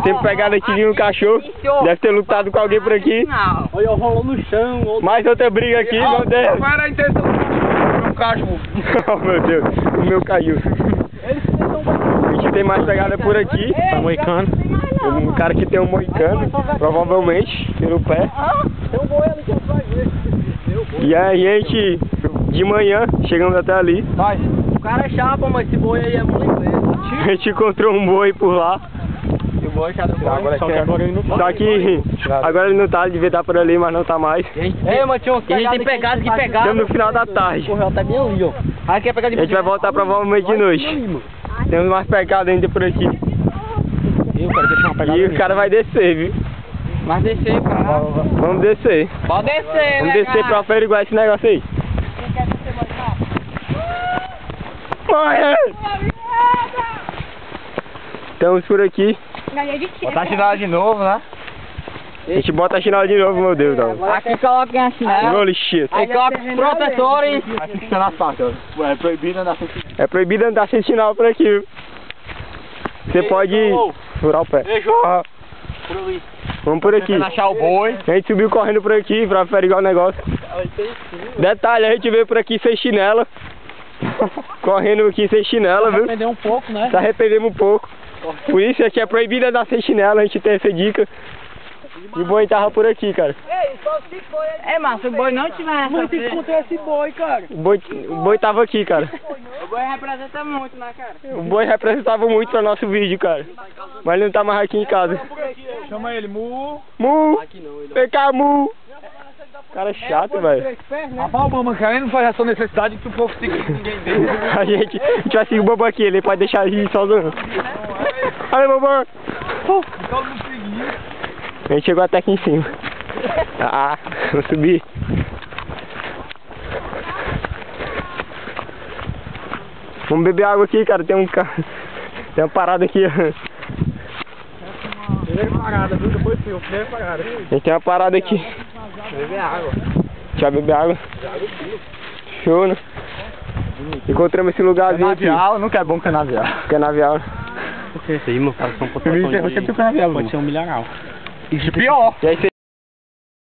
Tem pegado aqui de um cachorro. Deve ter lutado com alguém por aqui. Olha, rolou no chão. Mais outra briga aqui, meu Deus. Qual era a intenção do cachorro? Oh, meu Deus, o meu caiu. A gente tem mais pegada por aqui. Tá moicano. Um cara que tem um moicano, provavelmente, pelo pé. Tem um boi ali que vai ver. E aí a gente, de manhã, chegamos até ali. Vai. O cara é chapa, mas esse boi aí é muito inglês. A gente encontrou um boi por lá. E o boi já não Agora só que agora ele não tá. Só que agora ele não tá, ele devia estar por ali, mas não tá mais. É, mas tinha uns pegados que pegaram. Estamos no final da tarde. Correu até bem ali, ó. Aí quer pegar de A gente vai voltar provavelmente de noite. Temos mais pegada ainda por aqui. Eu quero deixar uma pegada. E o cara vai descer, viu? Mas descer, cara. Vamos descer. Pode descer, Vamos descer pra averiguar esse negócio aí. Morre! Estamos por aqui. Botar a chinela de novo, né? A gente bota a chinela de novo, meu Deus. Aqui coloquem a chinela. Holy shit. E coloca os protetores. Aqui fica na faixa, ó. É proibido andar sem chinela. É proibido andar sem sinal por aqui, viu? Você pode furar o pé. Ah, vamos por aqui. Achar o boi. A gente subiu correndo por aqui pra averiguar o negócio. Detalhe, a gente veio por aqui sem chinela. Correndo aqui sem chinela, viu? Arrepender um pouco, né? Se arrependemos um pouco. Por isso aqui é proibido andar sem chinela, a gente tem essa dica. E o boi tava por aqui, cara. É, mas se o boi não tiver essa Mas tem que encontrar esse boi, cara. O boi tava aqui, cara. o boi representa muito, né, cara? O boi representava muito para nosso vídeo, cara. Mas ele não tá mais aqui em casa. Chama ele, Mu. Mu! Vem cá, Mu! Cara chato, velho. Rapaz, o Bamba querendo fazer a sua necessidade que o povo fica ninguém dele. A gente vai seguir o Bambam aqui, ele pode deixar a gente sozinho. Olha, Bambam! A gente chegou até aqui em cima. Ah, vou subir. Vamos beber água aqui, cara. Tem uma parada aqui. Primeira parada, viu? Depois fio, primeira parada. A gente tem uma parada aqui. Beber água. Já beber água. Show, né? Encontramos esse lugarzinho aqui. Canavial, nunca é bom canavial. Canavial. Por que isso aí, meu cara? São potências. Você tem canavial, pode ser um milharal. Isso pior. E aí,